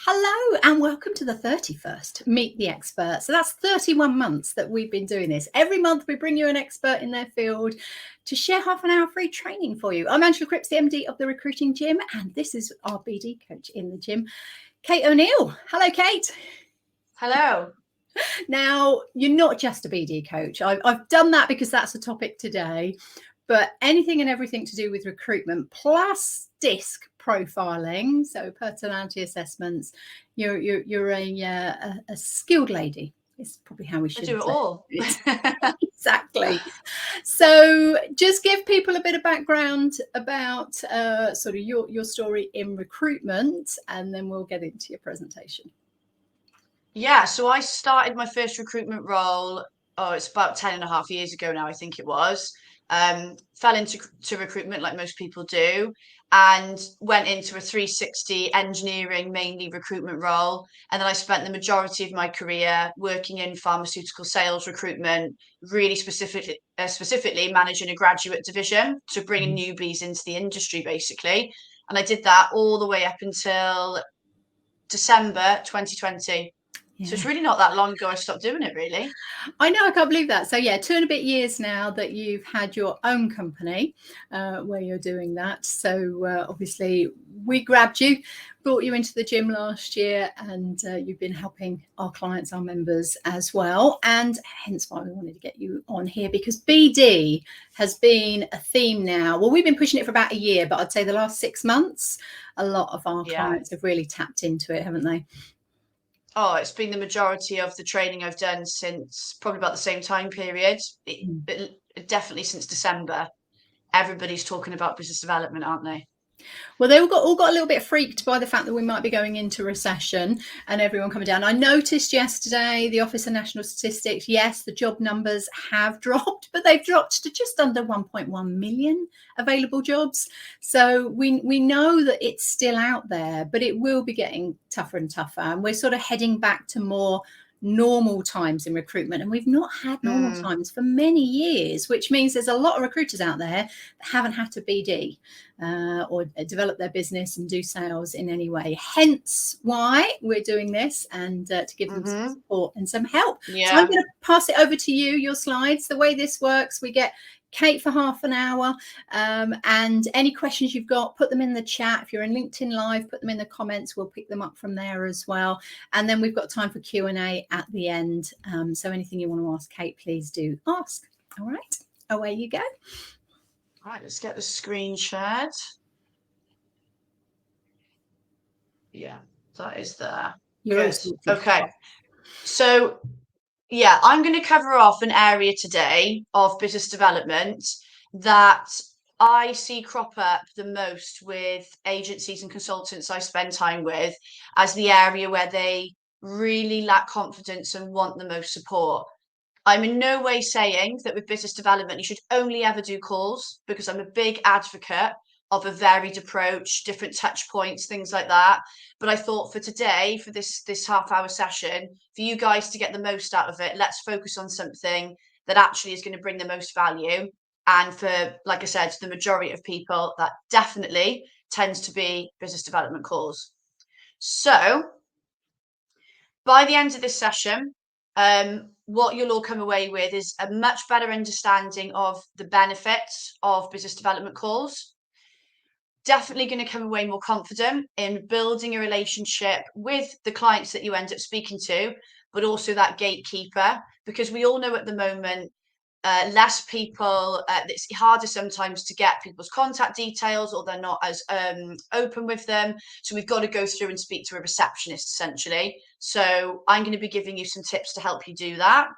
Hello and welcome to the 31st Meet the Expert. So that's 31 months that we've been doing this. Every month we bring you an expert in their field to share half an hour free training for you. I'm Angela Cripps, the MD of the Recruiting Gym, and this is our BD coach in the gym, Kate O'Neill. Hello, Kate. Hello. Now, you're not just a BD coach. I've done that because that's the topic today, but anything and everything to do with recruitment plus DISC profiling, so personality assessments. You're a skilled lady. It's probably how we should do it say all. it. Exactly. So just give people a bit of background about sort of your story in recruitment, and then we'll get into your presentation. Yeah, so I started my first recruitment role, it's about 10 and a half years ago now, I think it was. Fell into recruitment like most people do, and went into a 360 engineering, mainly recruitment role. And then I spent the majority of my career working in pharmaceutical sales recruitment, really specifically managing a graduate division to bring newbies into the industry, basically. And I did that all the way up until December 2020. Yeah. So it's really not that long ago I stopped doing it, really. I know, I can't believe that. So yeah, 2.5 years now that you've had your own company where you're doing that. So obviously we grabbed you, brought you into the gym last year, and you've been helping our clients, our members as well. And hence why we wanted to get you on here, because BD has been a theme now. Well, we've been pushing it for about a year, but I'd say the last 6 months, a lot of our clients have really tapped into it, haven't they? Oh, it's been the majority of the training I've done since probably about the same time period. Definitely since December. Everybody's talking about business development, aren't they? Well, they all got a little bit freaked by the fact that we might be going into recession and everyone coming down. I noticed yesterday the Office of National Statistics, yes, the job numbers have dropped, but they've dropped to just under 1.1 million available jobs. So we know that it's still out there, but it will be getting tougher and tougher. And we're sort of heading back to more normal times in recruitment, and we've not had normal times for many years, which means there's a lot of recruiters out there that haven't had to BD or develop their business and do sales in any way. Hence why we're doing this, and to give them some support and some help. Yeah. So I'm going to pass it over to you, your slides. The way this works, we get Kate for half an hour, and any questions you've got, put them in the chat. If you're in LinkedIn Live, put them in the comments. We'll pick them up from there as well. And then we've got time for Q&A at the end. So anything you want to ask Kate, please do ask. All right, away you go. All right, let's get the screen shared. Yeah, that is there. Good. Okay. So yeah, I'm going to cover off an area today of business development that I see crop up the most with agencies and consultants I spend time with, as the area where they really lack confidence and want the most support. I'm in no way saying that with business development you should only ever do calls, because I'm a big advocate of a varied approach, different touch points, things like that. But I thought for today, for this half-hour session, for you guys to get the most out of it, let's focus on something that actually is going to bring the most value. And for, like I said, the majority of people, that definitely tends to be business development calls. So by the end of this session, what you'll all come away with is a much better understanding of the benefits of business development calls. Definitely going to come away more confident in building a relationship with the clients that you end up speaking to, but also that gatekeeper, because we all know at the moment, less people, it's harder sometimes to get people's contact details, or they're not as open with them. So we've got to go through and speak to a receptionist, essentially. So I'm going to be giving you some tips to help you do that.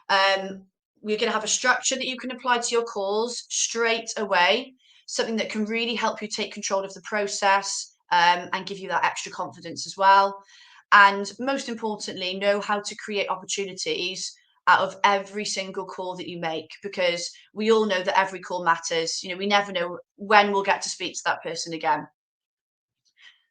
We're going to have a structure that you can apply to your calls straight away, something that can really help you take control of the process and give you that extra confidence as well. And most importantly, know how to create opportunities out of every single call that you make, because we all know that every call matters. You know, we never know when we'll get to speak to that person again.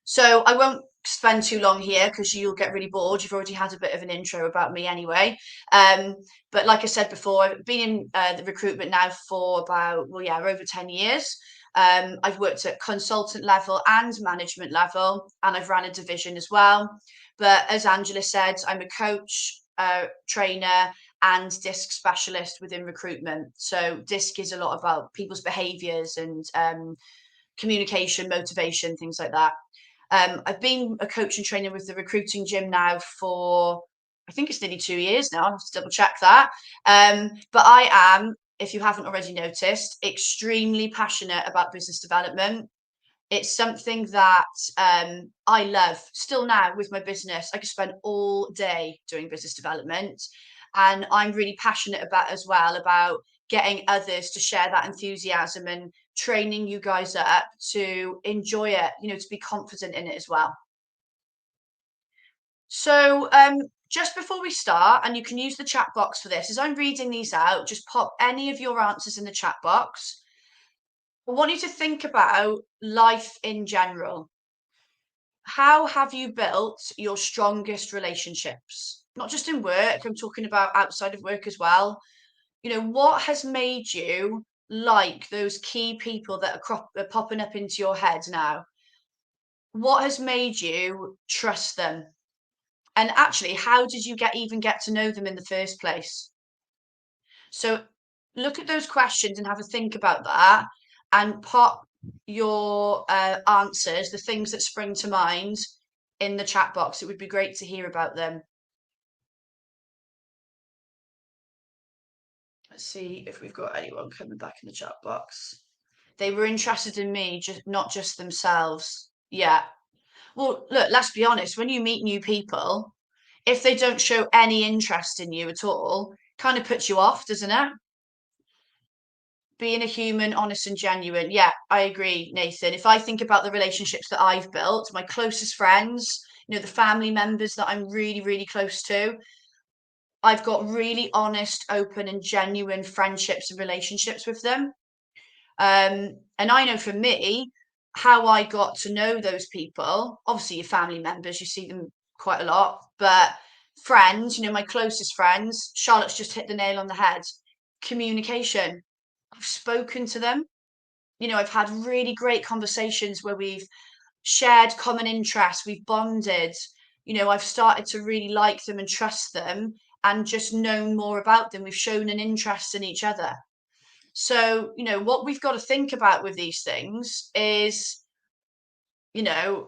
So I won't spend too long here because you'll get really bored. You've already had a bit of an intro about me anyway. But like I said before, I've been in the recruitment now for about, well, yeah, over 10 years. I've worked at consultant level and management level, and I've ran a division as well. But as Angela said, I'm a coach, trainer, and DISC specialist within recruitment. So DISC is a lot about people's behaviours and communication, motivation, things like that. I've been a coach and trainer with the recruiting gym now for, I think it's nearly 2 years now. I have to double check that. But I am, if you haven't already noticed, extremely passionate about business development. It's something that I love still now with my business. I could spend all day doing business development. And I'm really passionate about as well about getting others to share that enthusiasm and training you guys up to enjoy it, to be confident in it as well. So just before we start, and you can use the chat box for this, as I'm reading these out, just pop any of your answers in the chat box. I want you to think about life in general. How have you built your strongest relationships? Not just in work, I'm talking about outside of work as well. What has made you like those key people that are popping up into your head now? What has made you trust them? And actually, how did you even get to know them in the first place? So look at those questions and have a think about that and pop your answers, the things that spring to mind, in the chat box. It would be great to hear about them. Let's see if we've got anyone coming back in the chat box. They were interested in me, not just themselves. Yeah. Well, look, let's be honest. When you meet new people, if they don't show any interest in you at all, kind of puts you off, doesn't it? Being a human, honest and genuine. Yeah, I agree, Nathan. If I think about the relationships that I've built, my closest friends, the family members that I'm really, really close to, I've got really honest, open and genuine friendships and relationships with them. And I know for me, how I got to know those people, obviously your family members, you see them quite a lot, but friends, my closest friends, Charlotte's just hit the nail on the head. Communication. I've spoken to them. I've had really great conversations where we've shared common interests, we've bonded. I've started to really like them and trust them and just known more about them. We've shown an interest in each other. So, what we've got to think about with these things is, why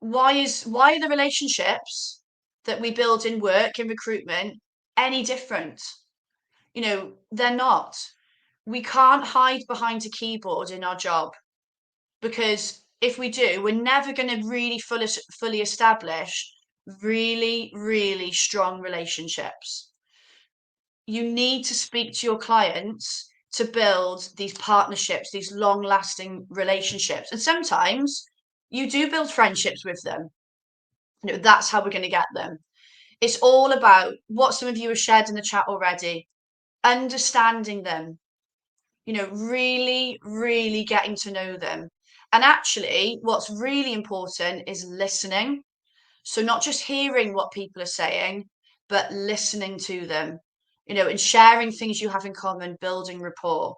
are the relationships that we build in work, in recruitment, any different? They're not. We can't hide behind a keyboard in our job, because if we do, we're never going to really fully establish really, really strong relationships. You need to speak to your clients to build these partnerships, these long lasting relationships. And sometimes you do build friendships with them. That's how we're going to get them. It's all about what some of you have shared in the chat already, understanding them, really, really getting to know them. And actually, what's really important is listening. So not just hearing what people are saying, but listening to them, and sharing things you have in common, building rapport.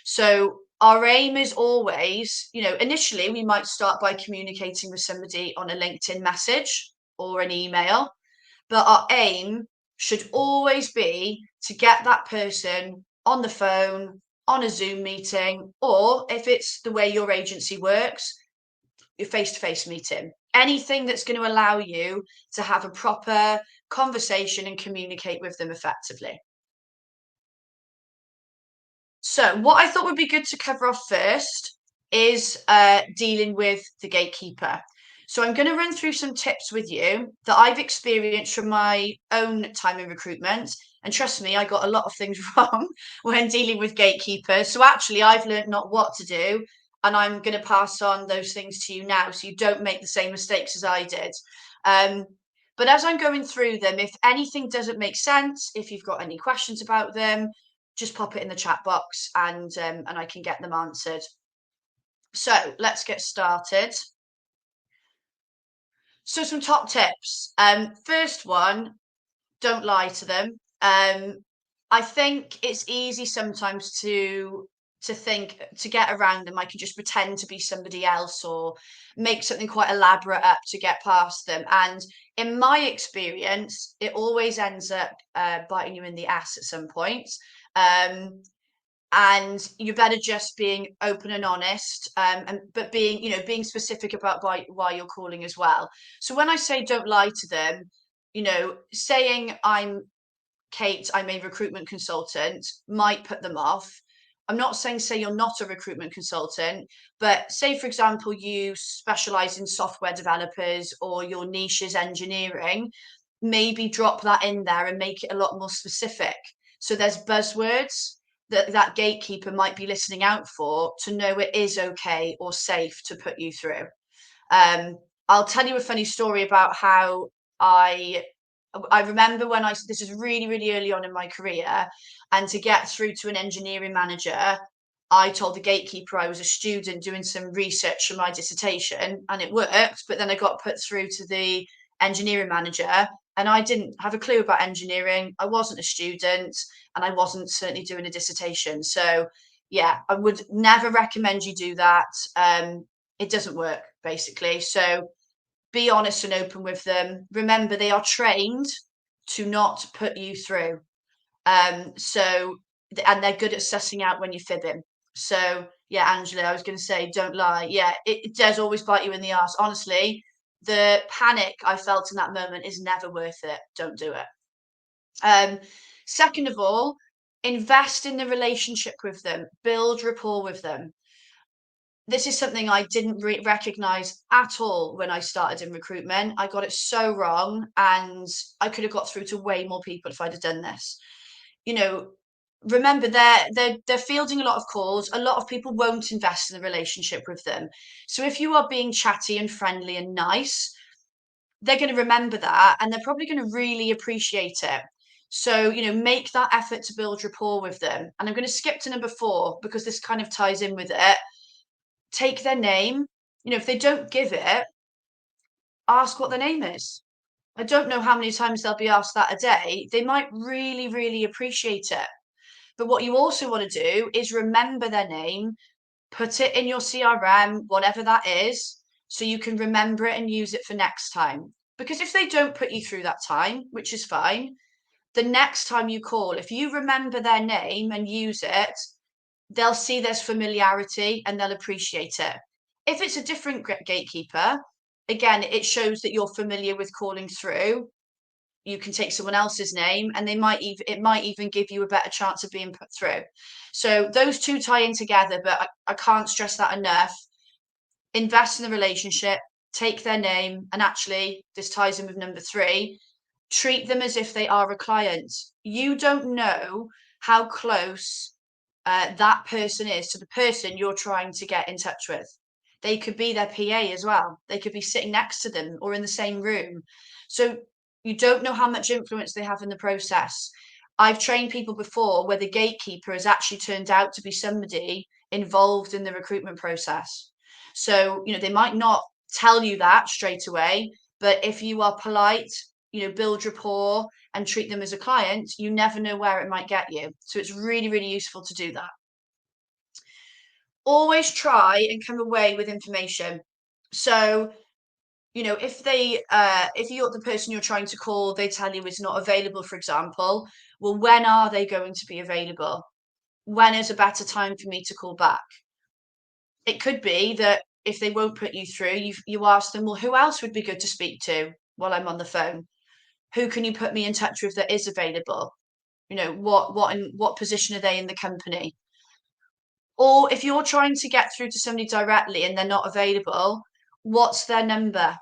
So our aim is always, initially we might start by communicating with somebody on a LinkedIn message or an email, but our aim should always be to get that person on the phone, on a Zoom meeting, or if it's the way your agency works, your face-to-face meeting. Anything that's going to allow you to have a proper conversation and communicate with them effectively. So what I thought would be good to cover off first is dealing with the gatekeeper. So I'm going to run through some tips with you that I've experienced from my own time in recruitment. And trust me, I got a lot of things wrong when dealing with gatekeepers. So actually, I've learned not what to do. And I'm going to pass on those things to you now so you don't make the same mistakes as I did. But as I'm going through them, if anything doesn't make sense, if you've got any questions about them, just pop it in the chat box and I can get them answered. So let's get started. So some top tips. First one, don't lie to them. I think it's easy sometimes to think to get around them. I can just pretend to be somebody else or make something quite elaborate up to get past them. And in my experience, it always ends up biting you in the ass at some point. Um, and you're better just being open and honest, and but being specific about why you're calling as well. So when I say don't lie to them, saying I'm Kate, I'm a recruitment consultant, might put them off. I'm not saying say you're not a recruitment consultant, but say, for example, you specialize in software developers or your niche is engineering, maybe drop that in there and make it a lot more specific. So there's buzzwords that gatekeeper might be listening out for to know it is okay or safe to put you through. I'll tell you a funny story about how I remember when this is really, really early on in my career, and to get through to an engineering manager, I told the gatekeeper I was a student doing some research for my dissertation, and it worked. But then I got put through to the engineering manager, and I didn't have a clue about engineering. I wasn't a student, and I wasn't certainly doing a dissertation. So, yeah, I would never recommend you do that. It doesn't work, basically. So be honest and open with them. Remember, they are trained to not put you through. And they're good at sussing out when you're fibbing. So, yeah, Angela, I was going to say, don't lie. Yeah, it does always bite you in the ass. Honestly, the panic I felt in that moment is never worth it. Don't do it. Second of all, invest in the relationship with them, build rapport with them. This is something I didn't recognize at all when I started in recruitment. I got it so wrong, and I could have got through to way more people if I'd have done this. You know, remember they're fielding a lot of calls. A lot of people won't invest in the relationship with them. So if you are being chatty and friendly and nice, they're going to remember that, and they're probably going to really appreciate it. So, make that effort to build rapport with them. And I'm going to skip to number 4 because this kind of ties in with it. Take their name. If they don't give it, ask what their name is. I don't know how many times they'll be asked that a day. They might really, really appreciate it. But what you also want to do is remember their name, put it in your CRM, whatever that is, so you can remember it and use it for next time. Because if they don't put you through that time, which is fine, the next time you call, if you remember their name and use it, they'll see there's familiarity and they'll appreciate it. If it's a different gatekeeper, again, it shows that you're familiar with calling through. You can take someone else's name, and it might even give you a better chance of being put through. So those two tie in together, but I can't stress that enough. Invest in the relationship, take their name, and actually, this ties in with number 3. Treat them as if they are a client. You don't know how close that person is to the person you're trying to get in touch with. They could be their PA as well. They could be sitting next to them or in the same room. So you don't know how much influence they have in the process. I've trained people before where the gatekeeper has actually turned out to be somebody involved in the recruitment process. So, they might not tell you that straight away, but if you are polite, build rapport and treat them as a client, you never know where it might get you. So it's really, really useful to do that. Always try and come away with information. So, if you're the person you're trying to call, they tell you is not available, for example, well, when are they going to be available? When is a better time for me to call back? It could be that if they won't put you through, you ask them, well, who else would be good to speak to while I'm on the phone? Who can you put me in touch with that is available? What position are they in the company? Or if you're trying to get through to somebody directly and they're not available, what's their number?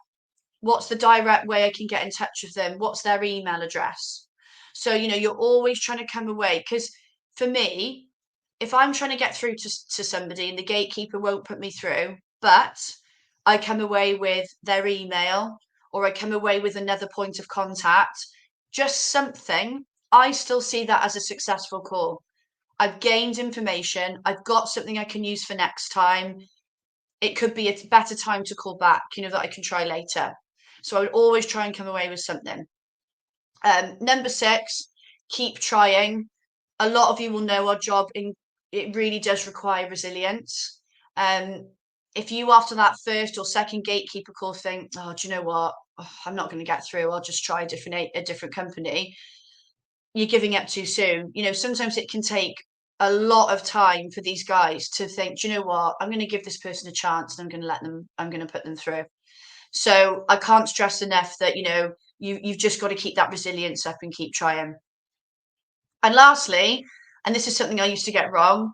What's the direct way I can get in touch with them? What's their email address? So, you're always trying to come away, because for me, if I'm trying to get through to somebody and the gatekeeper won't put me through, but I come away with their email or I come away with another point of contact, just something, I still see that as a successful call. I've gained information. I've got something I can use for next time. It could be a better time to call back, that I can try later. So I would always try and come away with something. Number 6, keep trying. A lot of you will know our job it really does require resilience. If you after that first or second gatekeeper call think, oh, do you know what? Oh, I'm not going to get through. I'll just try a different company. You're giving up too soon. You know, sometimes it can take a lot of time for these guys to think, do you know what? I'm going to give this person a chance and I'm going to put them through. So I can't stress enough that, you know, you've just got to keep that resilience up and keep trying. And lastly, and this is something I used to get wrong,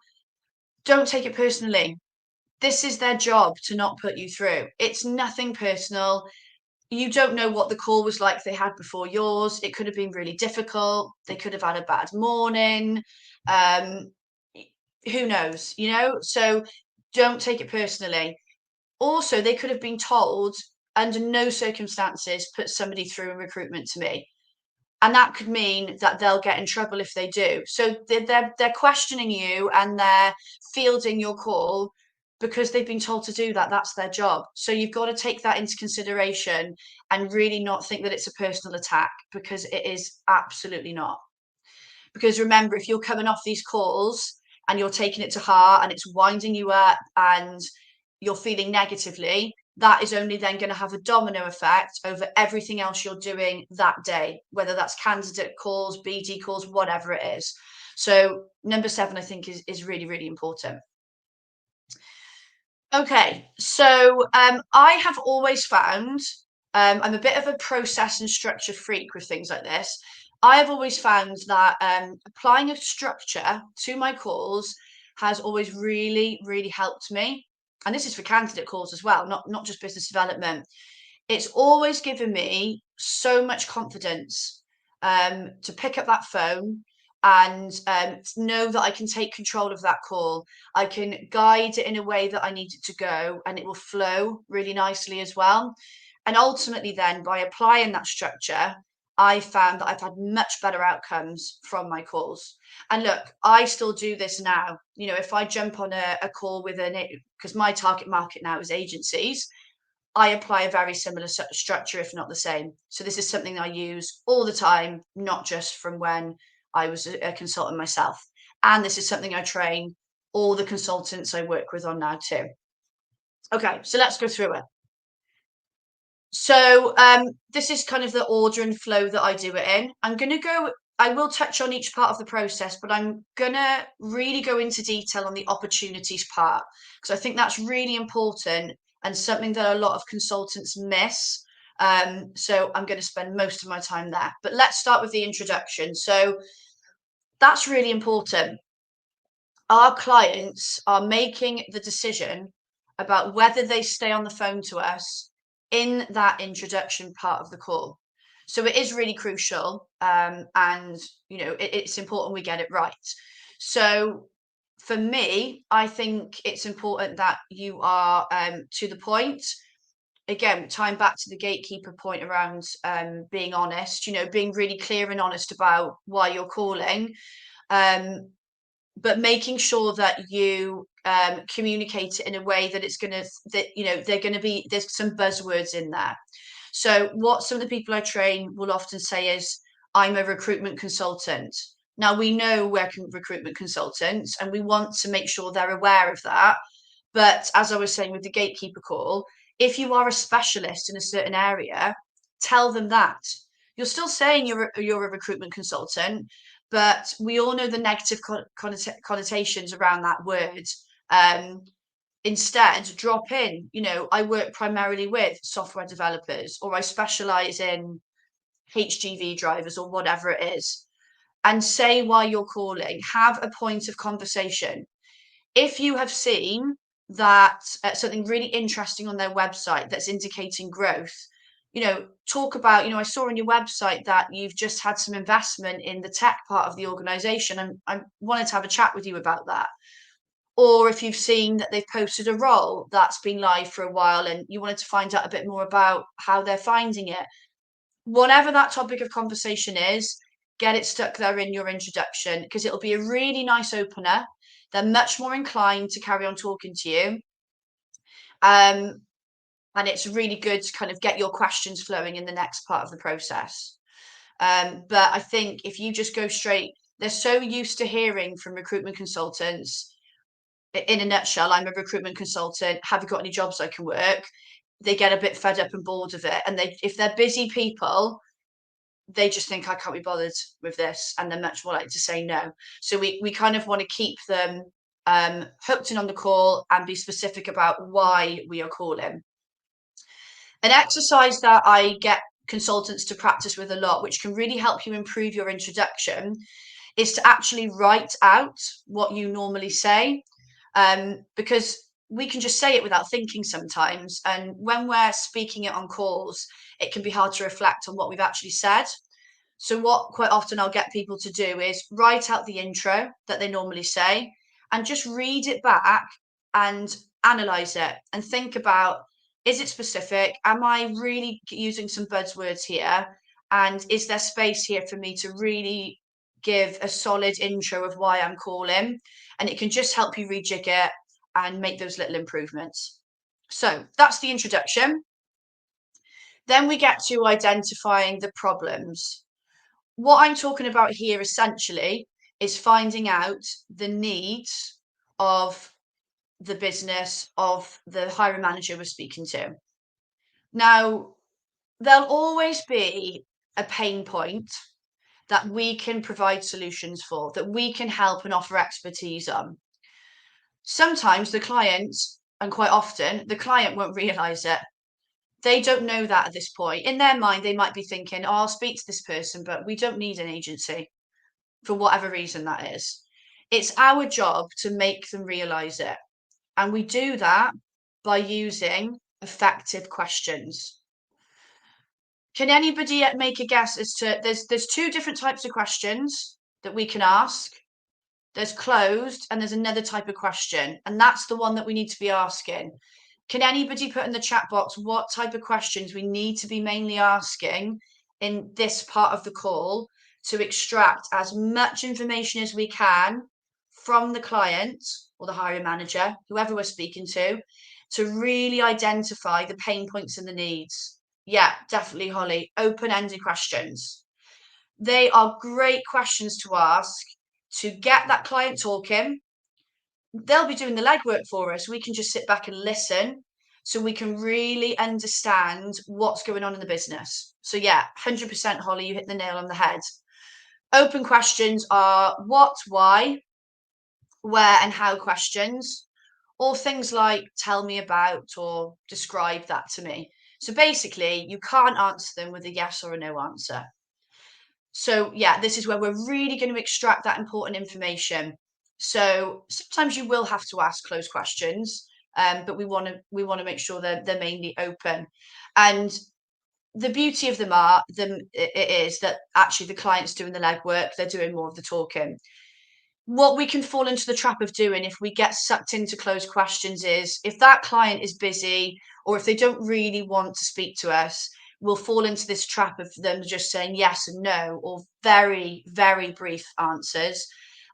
don't take it personally. This is their job to not put you through. It's nothing personal. You don't know what the call was like they had before yours. It could have been really difficult. They could have had a bad morning. Um, who knows, you know? So don't take it personally. Also, they could have been told under no circumstances put somebody through a recruitment to me. And that could mean that they'll get in trouble if they do. So they're questioning you and they're fielding your call because they've been told to do that. That's their job. So you've got to take that into consideration and really not think that it's a personal attack, because it is absolutely not. Because remember, if you're coming off these calls and you're taking it to heart and it's winding you up and you're feeling negatively, that is only then going to have a domino effect over everything else you're doing that day, whether that's candidate calls, BD calls, whatever it is. So number 7, I think, is really, really important. Okay, so I have always found, I'm a bit of a process and structure freak with things like this. I have always found that applying a structure to my calls has always really, really helped me. And this is for candidate calls as well, not just business development. It's always given me so much confidence to pick up that phone and know that I can take control of that call. I can guide it in a way that I need it to go, and it will flow really nicely as well. And ultimately, then by applying that structure, I found that I've had much better outcomes from my calls. And look, I still do this now. You know, if I jump on a call with because my target market now is agencies, I apply a very similar structure, if not the same. So this is something I use all the time, not just from when I was a consultant myself. And this is something I train all the consultants I work with on now too. Okay, so let's go through it. So this is kind of the order and flow that I do it in. I will touch on each part of the process, but I'm gonna really go into detail on the opportunities part, because I think that's really important and something that a lot of consultants miss. So I'm going to spend most of my time there. But let's start with the introduction. So that's really important. Our clients are making the decision about whether they stay on the phone to us in that introduction part of the call. So it is really crucial, and you know it's important we get it right. So for me, I think it's important that you are to the point. Again, tying back to the gatekeeper point around being honest, you know, being really clear and honest about why you're calling, but making sure that you communicate it in a way that it's going to, that, you know, there's some buzzwords in there. So what some of the people I train will often say is, I'm a recruitment consultant. Now, we know we're recruitment consultants and we want to make sure they're aware of that. But as I was saying with the gatekeeper call, if you are a specialist in a certain area, tell them that. You're still saying you're a recruitment consultant, but we all know the negative connotations around that word. Instead, drop in, you know, I work primarily with software developers, or I specialize in HGV drivers, or whatever it is, and say why you're calling. Have a point of conversation. If you have seen that something really interesting on their website that's indicating growth, you know, talk about, you know, I saw on your website that you've just had some investment in the tech part of the organization, and I wanted to have a chat with you about that. Or if you've seen that they've posted a role that's been live for a while and you wanted to find out a bit more about how they're finding it. Whatever that topic of conversation is, get it stuck there in your introduction, because it'll be a really nice opener. They're much more inclined to carry on talking to you. and it's really good to kind of get your questions flowing in the next part of the process. But I think if you just go straight, they're so used to hearing from recruitment consultants, in a nutshell, I'm a recruitment consultant, have you got any jobs I can work? They get a bit fed up and bored of it. And if they're busy people, they just think I can't be bothered with this, and they're much more likely to say no. So we kind of want to keep them hooked in on the call and be specific about why we are calling. An exercise that I get consultants to practice with a lot, which can really help you improve your introduction, is to actually write out what you normally say, because we can just say it without thinking sometimes. And when we're speaking it on calls, it can be hard to reflect on what we've actually said. So what quite often I'll get people to do is write out the intro that they normally say and just read it back and analyze it and think about, is it specific? Am I really using some buzzwords here? And is there space here for me to really give a solid intro of why I'm calling? And it can just help you rejig it and make those little improvements. So that's the introduction. Then we get to identifying the problems. What I'm talking about here essentially is finding out the needs of the business, of the hiring manager we're speaking to. Now, there'll always be a pain point that we can provide solutions for, that we can help and offer expertise on. Sometimes the client, and quite often, the client won't realise it. They don't know that at this point. In their mind, they might be thinking, oh, I'll speak to this person, but we don't need an agency, for whatever reason that is. It's our job to make them realise it. And we do that by using effective questions. Can anybody make a guess as to, there's two different types of questions that we can ask. There's closed and there's another type of question. And that's the one that we need to be asking. Can anybody put in the chat box what type of questions we need to be mainly asking in this part of the call to extract as much information as we can from the client or the hiring manager, whoever we're speaking to really identify the pain points and the needs? Yeah, definitely, Holly. Open-ended questions. They are great questions to ask to get that client talking. They'll be doing the legwork for us. We can just sit back and listen so we can really understand what's going on in the business. So yeah, 100% Holly, you hit the nail on the head. Open questions are what, why, where and how questions, or things like tell me about or describe that to me. So basically, you can't answer them with a yes or a no answer. So yeah, this is where we're really going to extract that important information. So sometimes you will have to ask closed questions, but we want to make sure that they're mainly open. And the beauty of them is that actually the client's doing the legwork, they're doing more of the talking. What we can fall into the trap of doing if we get sucked into closed questions is if that client is busy or if they don't really want to speak to us, we'll fall into this trap of them just saying yes and no or very, very brief answers.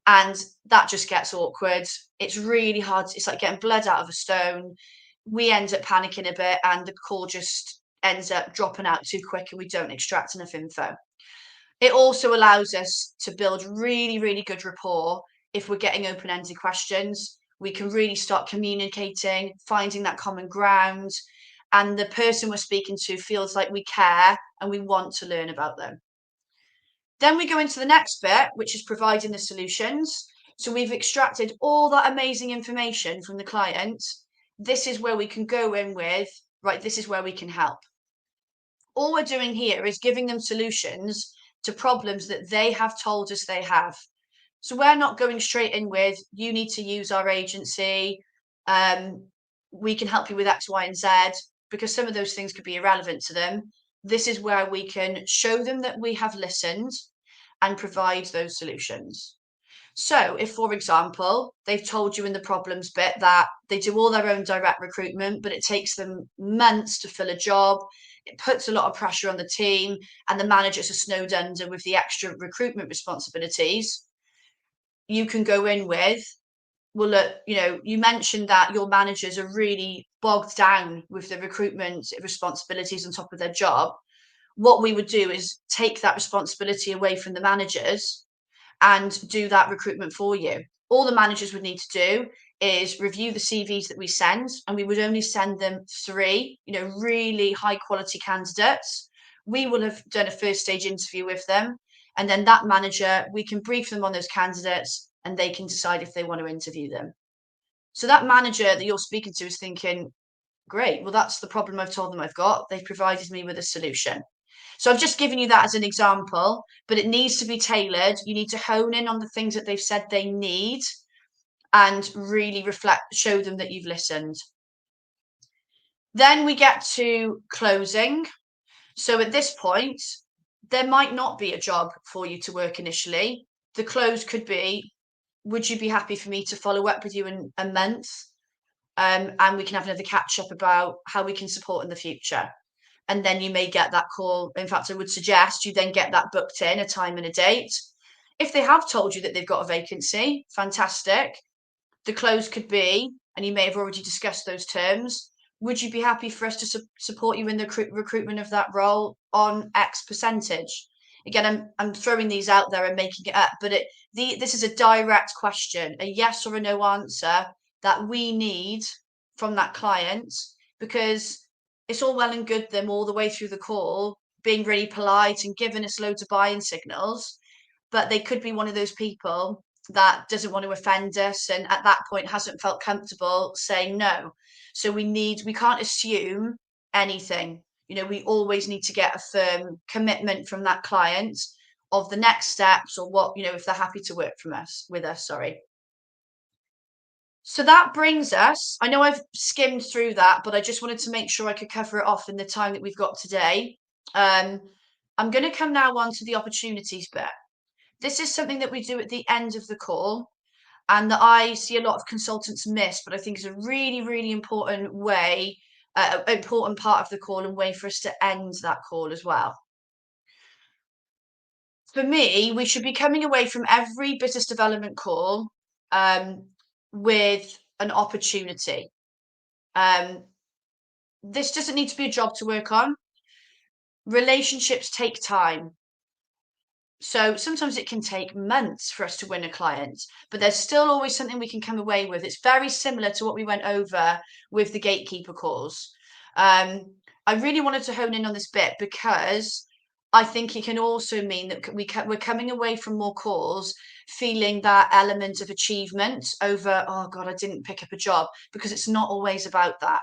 And that just gets awkward. It's really hard. It's like getting blood out of a stone. We end up panicking a bit and the call just ends up dropping out too quick and we don't extract enough info. It also allows us to build really, really good rapport. If we're getting open-ended questions, we can really start communicating, finding that common ground, and the person we're speaking to feels like we care and we want to learn about them. Then we go into the next bit, which is providing the solutions. So we've extracted all that amazing information from the client. This is where we can go in with, right, this is where we can help. All we're doing here is giving them solutions to problems that they have told us they have. So we're not going straight in with, you need to use our agency. We can help you with X, Y, and Z, because some of those things could be irrelevant to them. This is where we can show them that we have listened and provide those solutions. So if, for example, they've told you in the problems bit that they do all their own direct recruitment, but it takes them months to fill a job, it puts a lot of pressure on the team, and the managers are snowed under with the extra recruitment responsibilities, you can go in with, well, look, you mentioned that your managers are really bogged down with the recruitment responsibilities on top of their job. What we would do is take that responsibility away from the managers and do that recruitment for you. All the managers would need to do is review the CVs that we send, and we would only send them 3, really high quality candidates. We will have done a first stage interview with them, and then that manager, we can brief them on those candidates and they can decide if they want to interview them. So that manager that you're speaking to is thinking, great, well, that's the problem I've told them I've got. They've provided me with a solution. So I've just given you that as an example, but it needs to be tailored. You need to hone in on the things that they've said they need and really show them that you've listened. Then we get to closing. So at this point, there might not be a job for you to work initially. The close could be, would you be happy for me to follow up with you in a month? And we can have another catch up about how we can support in the future. And then you may get that call. In fact, I would suggest you then get that booked in, a time and a date. If they have told you that they've got a vacancy, fantastic. The close could be, and you may have already discussed those terms, would you be happy for us to support you in the recruitment of that role on X percentage? Again, I'm throwing these out there and making it up, but this is a direct question, a yes or a no answer that we need from that client, because it's all well and good them all the way through the call being really polite and giving us loads of buying signals, but they could be one of those people that doesn't want to offend us and at that point hasn't felt comfortable saying no. So we can't assume anything. We always need to get a firm commitment from that client of the next steps, or what, if they're happy to work with us, sorry. So that brings us, I know I've skimmed through that, but I just wanted to make sure I could cover it off in the time that we've got today. I'm going to come now on to the opportunities bit. This is something that we do at the end of the call, and that I see a lot of consultants miss, but I think is a really, really important important part of the call and way for us to end that call as well. For me, we should be coming away from every business development call with an opportunity. This doesn't need to be a job to work on. Relationships take time. So sometimes it can take months for us to win a client, but there's still always something we can come away with. It's very similar to what we went over with the gatekeeper calls. I really wanted to hone in on this bit because I think it can also mean that we're coming away from more calls feeling that element of achievement over, oh God, I didn't pick up a job, because it's not always about that.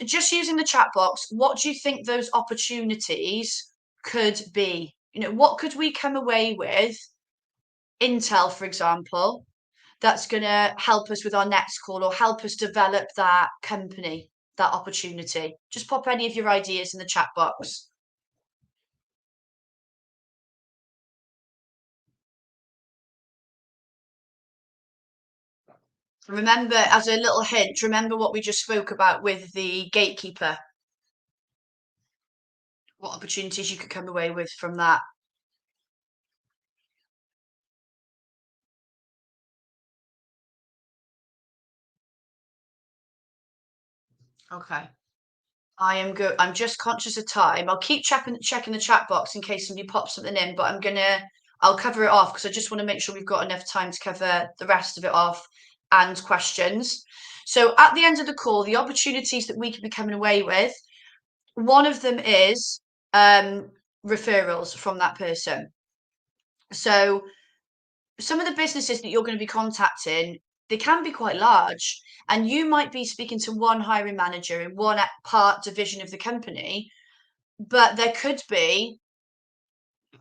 Just using the chat box, what do you think those opportunities could be? What could we come away with? Intel, for example, that's going to help us with our next call or help us develop that company, that opportunity. Just pop any of your ideas in the chat box. Remember, as a little hint, remember what we just spoke about with the gatekeeper. What opportunities you could come away with from that. Okay. I'm just conscious of time. I'll keep checking the chat box in case somebody pops something in, but I'll cover it off because I just want to make sure we've got enough time to cover the rest of it off and questions. So at the end of the call, the opportunities that we could be coming away with, one of them is referrals from that person. So some of the businesses that you're going to be contacting, they can be quite large, and you might be speaking to one hiring manager in one part division of the company, but there could be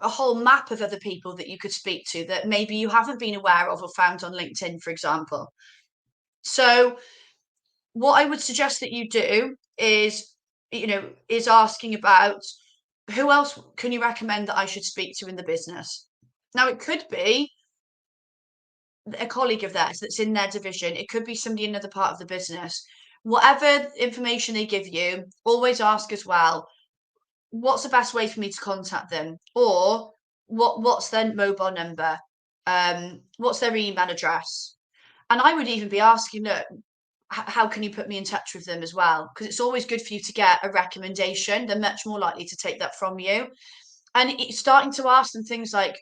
a whole map of other people that you could speak to that maybe you haven't been aware of or found on LinkedIn, for example. So what I would suggest that you do is asking about, who else can you recommend that I should speak to in the business? Now, it could be a colleague of theirs that's in their division. It could be somebody in another part of the business. Whatever information they give you, always ask as well, what's the best way for me to contact them? Or what's their mobile number? What's their email address? And I would even be asking, look, how can you put me in touch with them as well? Because it's always good for you to get a recommendation. They're much more likely to take that from you. And it's starting to ask them things like,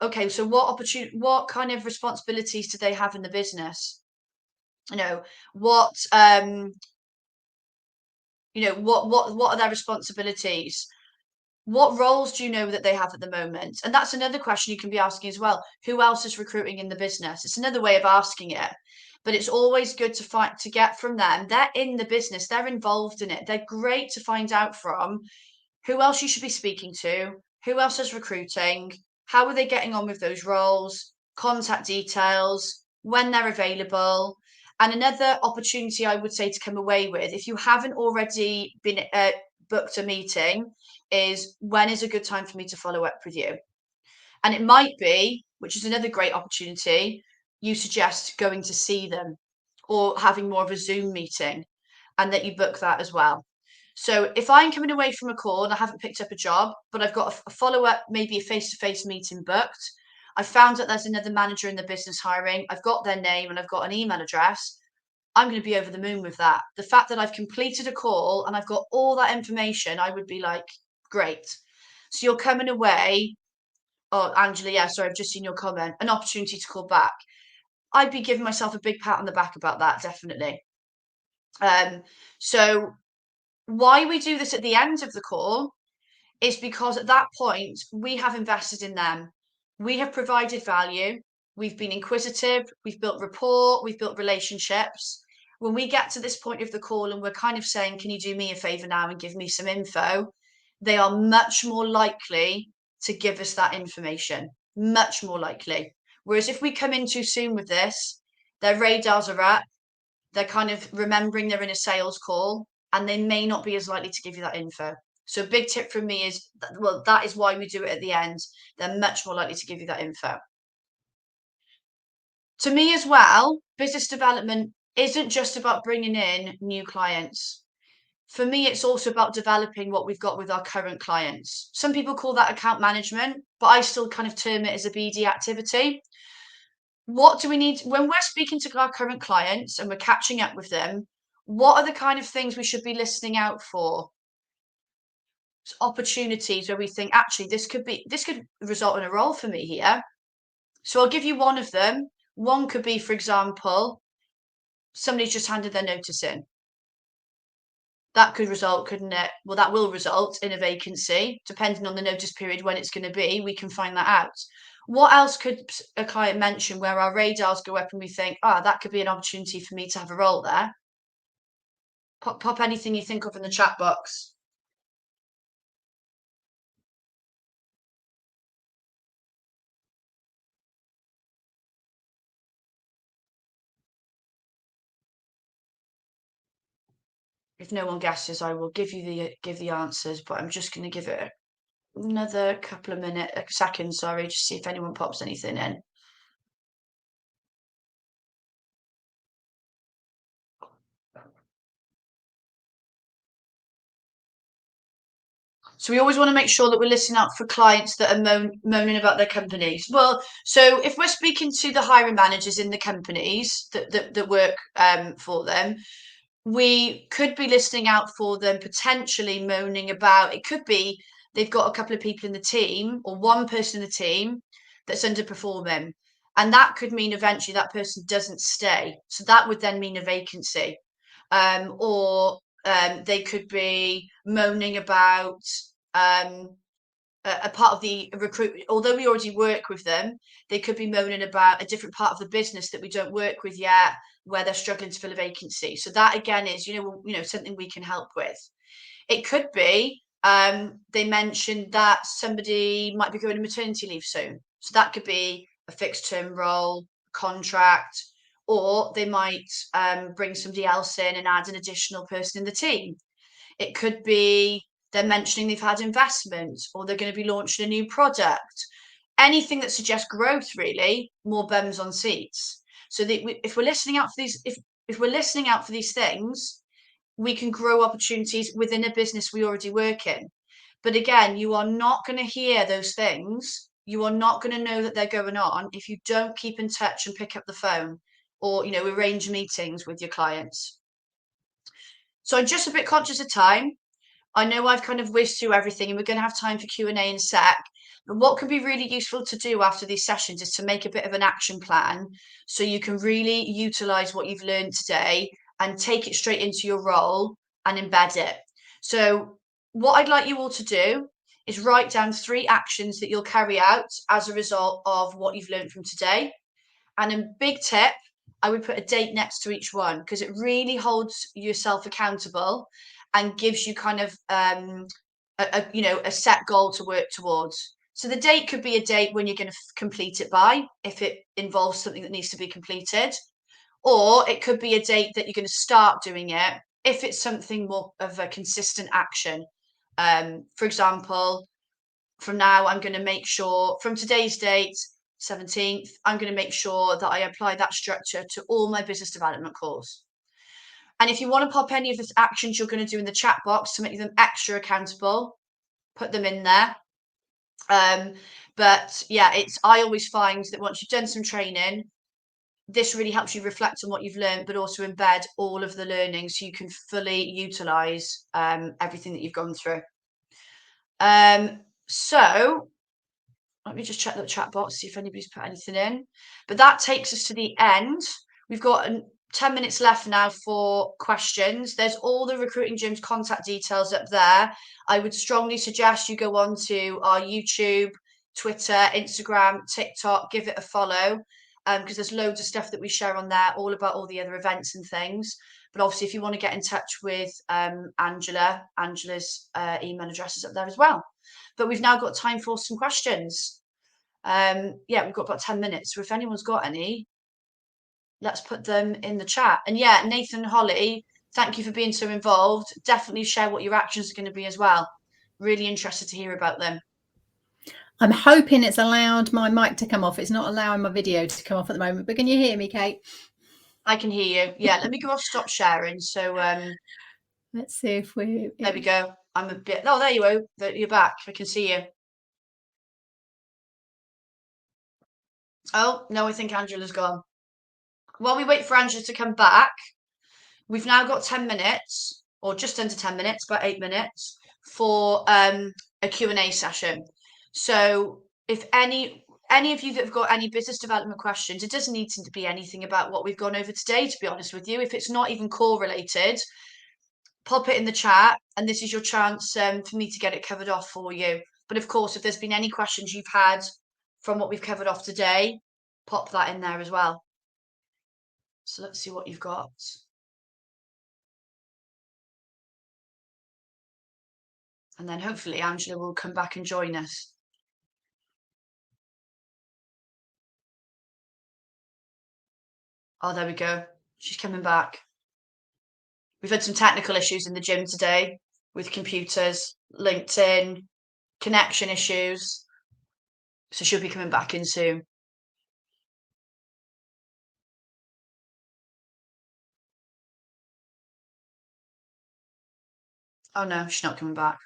okay, so what kind of responsibilities do they have in the business? You know, what what are their responsibilities? What roles do you know that they have at the moment? And that's another question you can be asking as well. Who else is recruiting in the business? It's another way of asking it. But it's always good to get from them. They're in the business, they're involved in it. They're great to find out from who else you should be speaking to, who else is recruiting, how are they getting on with those roles, contact details, when they're available. And another opportunity I would say to come away with, if you haven't already been booked a meeting, is when is a good time for me to follow up with you? And it might be, which is another great opportunity, you suggest going to see them or having more of a Zoom meeting and that you book that as well. So if I'm coming away from a call and I haven't picked up a job, but I've got a follow up, maybe a face to face meeting booked, I found that there's another manager in the business hiring, I've got their name and I've got an email address, I'm going to be over the moon with that. The fact that I've completed a call and I've got all that information, I would be like, great. So you're coming away. Oh, Angela, yeah, sorry, I've just seen your comment. An opportunity to call back. I'd be giving myself a big pat on the back about that, definitely. So why we do this at the end of the call is because at that point we have invested in them. We have provided value. We've been inquisitive. We've built rapport. We've built relationships. When we get to this point of the call and we're kind of saying, can you do me a favor now and give me some info? They are much more likely to give us that information, much more likely. Whereas if we come in too soon with this, their radars are up, they're kind of remembering they're in a sales call and they may not be as likely to give you that info. So a big tip from me is, well, that is why we do it at the end. They're much more likely to give you that info. To me as well, business development isn't just about bringing in new clients. For me, it's also about developing what we've got with our current clients. Some people call that account management, but I still kind of term it as a BD activity. What do we need when we're speaking to our current clients and we're catching up with them? What are the kind of things we should be listening out for? Opportunities where we think, actually, this could result in a role for me here. So I'll give you one of them. One could be, for example, somebody's just handed their notice in. That could result, couldn't it? Well, that will result in a vacancy, depending on the notice period when it's going to be. We can find that out. What else could a client mention where our radars go up and we think, that could be an opportunity for me to have a role there? Pop anything you think of in the chat box. If no one guesses, I will give the answers, but I'm just going to give it another couple of seconds, sorry, just see if anyone pops anything in. So we always want to make sure that we're listening out for clients that are moaning about their companies. Well, so if we're speaking to the hiring managers in the companies that work for them, we could be listening out for them potentially moaning about, it could be they've got a couple of people in the team or one person in the team that's underperforming. And that could mean eventually that person doesn't stay. So that would then mean a vacancy. Or they could be moaning about a part of the recruitment, although we already work with them, they could be moaning about a different part of the business that we don't work with yet, where they're struggling to fill a vacancy. So that again is, something we can help with. It could be they mentioned that somebody might be going on maternity leave soon. So that could be a fixed term role, contract, or they might bring somebody else in and add an additional person in the team. It could be they're mentioning they've had investment or they're going to be launching a new product. Anything that suggests growth, really, more bums on seats. So that if we're listening out for these, if we're listening out for these things, we can grow opportunities within a business we already work in. But again, you are not going to hear those things. You are not going to know that they're going on if you don't keep in touch and pick up the phone. or, arrange meetings with your clients. So I'm just a bit conscious of time. I know I've kind of whizzed through everything, and we're going to have time for Q&A in a sec. But what can be really useful to do after these sessions is to make a bit of an action plan so you can really utilize what you've learned today and take it straight into your role and embed it. So what I'd like you all to do is write down 3 actions that you'll carry out as a result of what you've learned from today. And a big tip, I would put a date next to each one, because it really holds yourself accountable and gives you kind of a set goal to work towards. So the date could be a date when you're going to complete it by, if it involves something that needs to be completed, or it could be a date that you're going to start doing it if it's something more of a consistent action. For example, from now, I'm going to make sure, from today's date, 17th, I'm going to make sure that I apply that structure to all my business development calls. And if you want to pop any of the actions you're going to do in the chat box to make them extra accountable, put them in there. But yeah, I always find that once you've done some training, this really helps you reflect on what you've learned, but also embed all of the learning so you can fully utilize everything that you've gone through. So let me just check the chat box, see if anybody's put anything in. But that takes us to the end. We've got 10 minutes left now for questions. There's all the Recruiting Gym's contact details up there. I would strongly suggest you go on to our YouTube, Twitter, Instagram, TikTok, give it a follow, because there's loads of stuff that we share on there, all about all the other events and things. But obviously, if you want to get in touch with Angela's email address is up there as well. But we've now got time for some questions. Yeah, we've got about 10 minutes. So if anyone's got any, let's put them in the chat. And yeah, Nathan, Holly, thank you for being so involved. Definitely share what your actions are going to be as well. Really interested to hear about them. I'm hoping it's allowed my mic to come off. It's not allowing my video to come off at the moment, but can you hear me, Kate? I can hear you. Yeah, let me go off stop sharing. So let's see if we... There we go. I'm a bit... Oh, there you go. You're back. I can see you. Oh, no, I think Angela's gone. While we wait for Angela to come back, we've now got 10 minutes, or just under 10 minutes, about 8 minutes, for a Q&A session. So if any of you that have got any business development questions, it doesn't need to be anything about what we've gone over today, to be honest with you. If it's not even core related, pop it in the chat, and this is your chance for me to get it covered off for you. But of course, if there's been any questions you've had from what we've covered off today, pop that in there as well. So let's see what you've got. And then hopefully Angela will come back and join us. Oh, there we go. She's coming back. We've had some technical issues in the gym today with computers, LinkedIn, connection issues. So she'll be coming back in soon. Oh no, she's not coming back.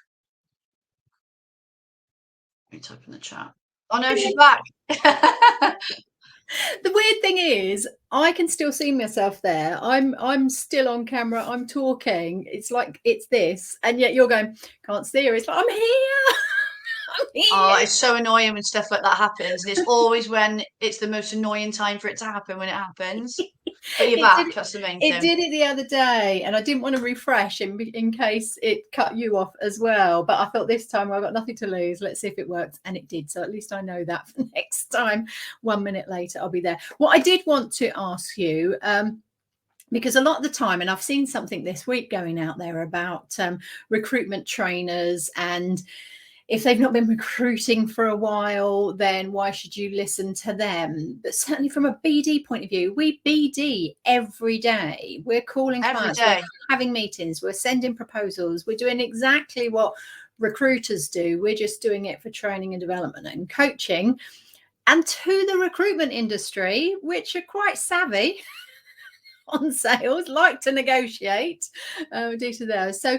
Let me type in the chat. Oh no, she's back. The weird thing is, I can still see myself there. I'm still on camera. I'm talking. It's like it's this, and yet you're going, can't see her. It's like I'm here. I'm here. Oh, it's so annoying when stuff like that happens. And it's always when it's the most annoying time for it to happen when it happens. But you're back. That's the main thing. It did it the other day, and I didn't want to refresh in case it cut you off as well. But I thought this time I've got nothing to lose. Let's see if it works, and it did. So at least I know that for next time. 1 minute later, I'll be there. What I did want to ask you, because a lot of the time, and I've seen something this week going out there about recruitment trainers, and if they've not been recruiting for a while, then why should you listen to them? But certainly from a BD point of view, we BD every day. We're calling clients, we're having meetings, we're sending proposals, we're doing exactly what recruiters do. We're just doing it for training and development and coaching. And to the recruitment industry, which are quite savvy on sales, like to negotiate due to those. So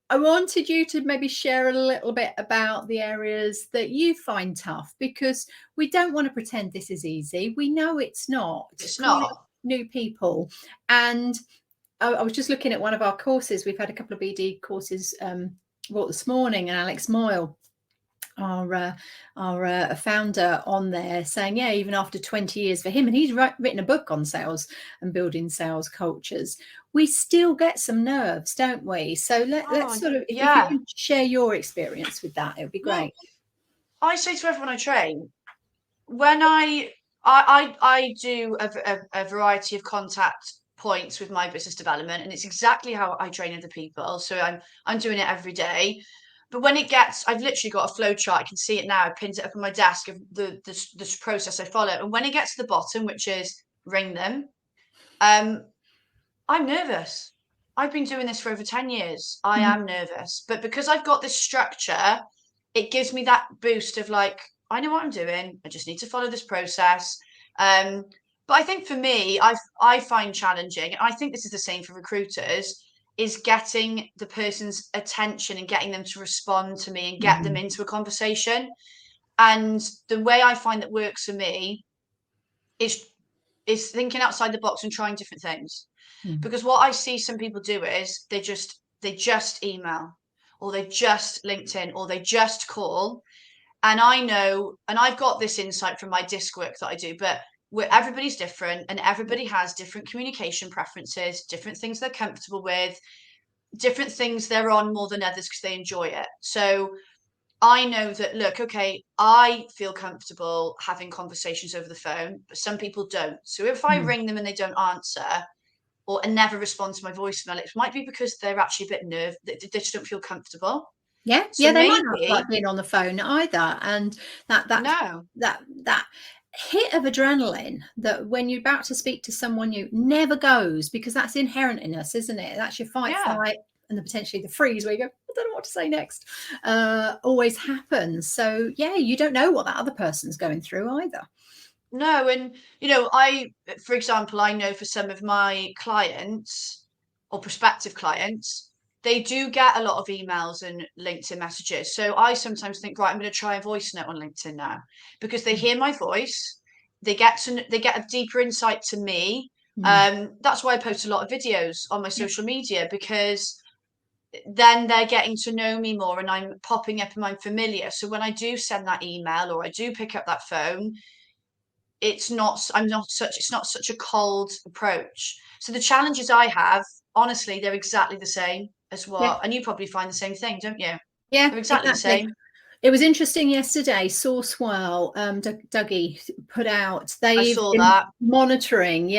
I wanted you to maybe share a little bit about the areas that you find tough, because we don't want to pretend this is easy. We know it's not. It's not. new people. And I was just looking at one of our courses. We've had a couple of BD courses brought this morning, and Alex Moyle, our founder, on there saying, yeah, even after 20 years for him, and he's written a book on sales and building sales cultures, we still get some nerves, don't we? So let's sort of, if you can share your experience with that, it would be great. Well, I say to everyone I train, when I do a variety of contact points with my business development, and it's exactly how I train other people. So I'm doing it every day. But when it gets, I've literally got a flow chart. I can see it now. I pinned it up on my desk of the process I follow. And when it gets to the bottom, which is ring them, I'm nervous. I've been doing this for over 10 years. I am nervous. But because I've got this structure, it gives me that boost of like, I know what I'm doing. I just need to follow this process. But I think for me, I find challenging, and I think this is the same for recruiters, is getting the person's attention and getting them to respond to me and get them into a conversation. And the way I find that works for me is thinking outside the box and trying different things. Because what I see some people do is they just email, or they just LinkedIn, or they just call. And I know, and I've got this insight from my disc work that I do, but everybody's different, and everybody has different communication preferences, different things they're comfortable with, different things they're on more than others because they enjoy it. So I know that, look, okay, I feel comfortable having conversations over the phone, but some people don't. So if I ring them and they don't answer, or and never respond to my voicemail, it might be because they're actually a bit nervous. They just don't feel comfortable. Yeah, so yeah, they maybe, might not like being on the phone either. And that hit of adrenaline that when you're about to speak to someone new never goes, because that's inherent in us, isn't it? That's your fight, and potentially the freeze where you go, I don't know what to say next, always happens. So yeah, you don't know what that other person's going through either. No, and for example, I know for some of my clients or prospective clients, they do get a lot of emails and LinkedIn messages. So I sometimes think, right, I'm going to try a voice note on LinkedIn now, because they hear my voice, they get a deeper insight to me. That's why I post a lot of videos on my social media, because then they're getting to know me more, and I'm popping up and I'm familiar. So when I do send that email or I do pick up that phone, it's not such a cold approach. So the challenges I have, honestly, they're exactly the same as what, and you probably find the same thing, don't you? Yeah, they're exactly the same. It was interesting yesterday. Sourcewell, Dougie put out, they've been monitoring,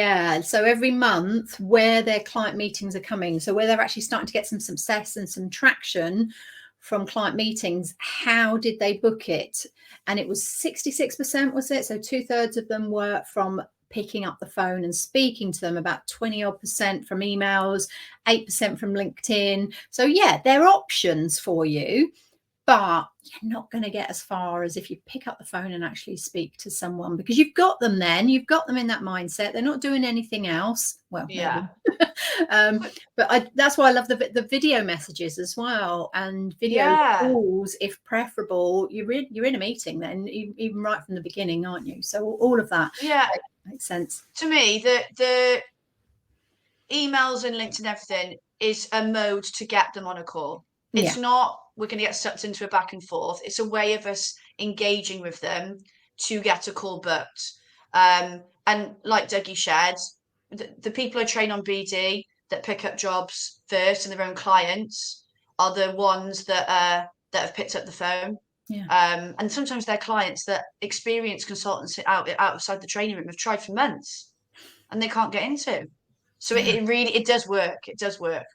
so every month where their client meetings are coming, so where they're actually starting to get some success and some traction from client meetings, how did they book it? And it was 66%, was it? So 2/3 of them were from picking up the phone and speaking to them, about 20% from emails, 8% from LinkedIn. So yeah, there are options for you, but you're not going to get as far as if you pick up the phone and actually speak to someone, because you've got them you've got them in that mindset. They're not doing anything else. Well, yeah. But that's why I love the video messages as well, and video calls, if preferable. You're in a meeting then, even right from the beginning, aren't you? So all of that makes sense. To me, the emails and LinkedIn, everything is a mode to get them on a call. It's not we're going to get sucked into a back and forth. It's a way of us engaging with them to get a call booked. And like Dougie shared, the people I train on BD that pick up jobs first and their own clients are the ones that have picked up the phone. And sometimes they're clients that experienced consultants outside the training room have tried for months and they can't get into. So it does work. It does work.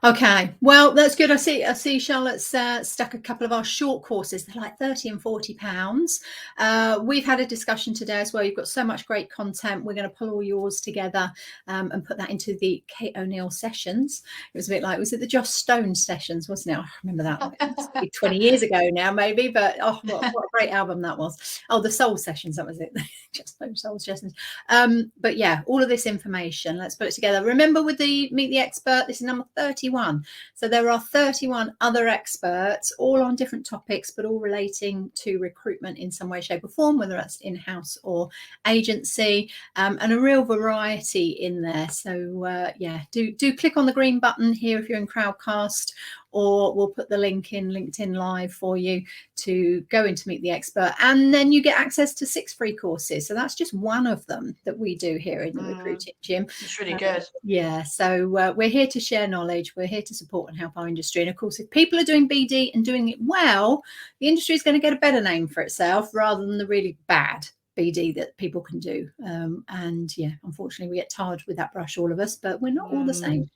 Okay, well, that's good. I see Charlotte's stuck a couple of our short courses. They're like £30 and £40. We've had a discussion today as well. You've got so much great content. We're going to pull all yours together and put that into the Kate O'Neill sessions. It was a bit like, was it the Joss Stone sessions, wasn't it? I remember that like 20 years ago now, maybe, but what a great album that was. Oh, the Soul Sessions, that was it. Just those Soul Sessions. But yeah, all of this information, let's put it together. Remember, with the Meet the Expert, this is number 31. So there are 31 other experts, all on different topics, but all relating to recruitment in some way, shape or form, whether that's in-house or agency, and a real variety in there. So yeah, do click on the green button here if you're in Crowdcast, or we'll put the link in LinkedIn Live for you to go in to meet the expert. And then you get access to 6 free courses. So that's just one of them that we do here in the Recruiting Gym. It's really good. Yeah, so we're here to share knowledge. We're here to support and help our industry. And of course, if people are doing BD and doing it well, the industry is going to get a better name for itself rather than the really bad BD that people can do. And yeah, unfortunately, we get tarred with that brush, all of us, but we're not all the same.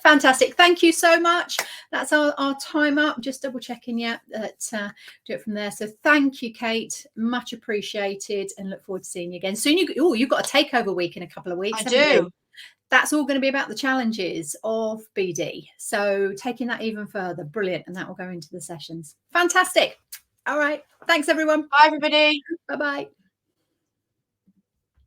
Fantastic. Thank you so much. That's our time up. Just double checking, yeah, that do it from there. So thank you, Kate. Much appreciated, and look forward to seeing you again soon. You've got a takeover week in a couple of weeks. I do. That's all going to be about the challenges of BD. So taking that even further, brilliant. And that will go into the sessions. Fantastic. All right. Thanks, everyone. Bye, everybody. Bye-bye.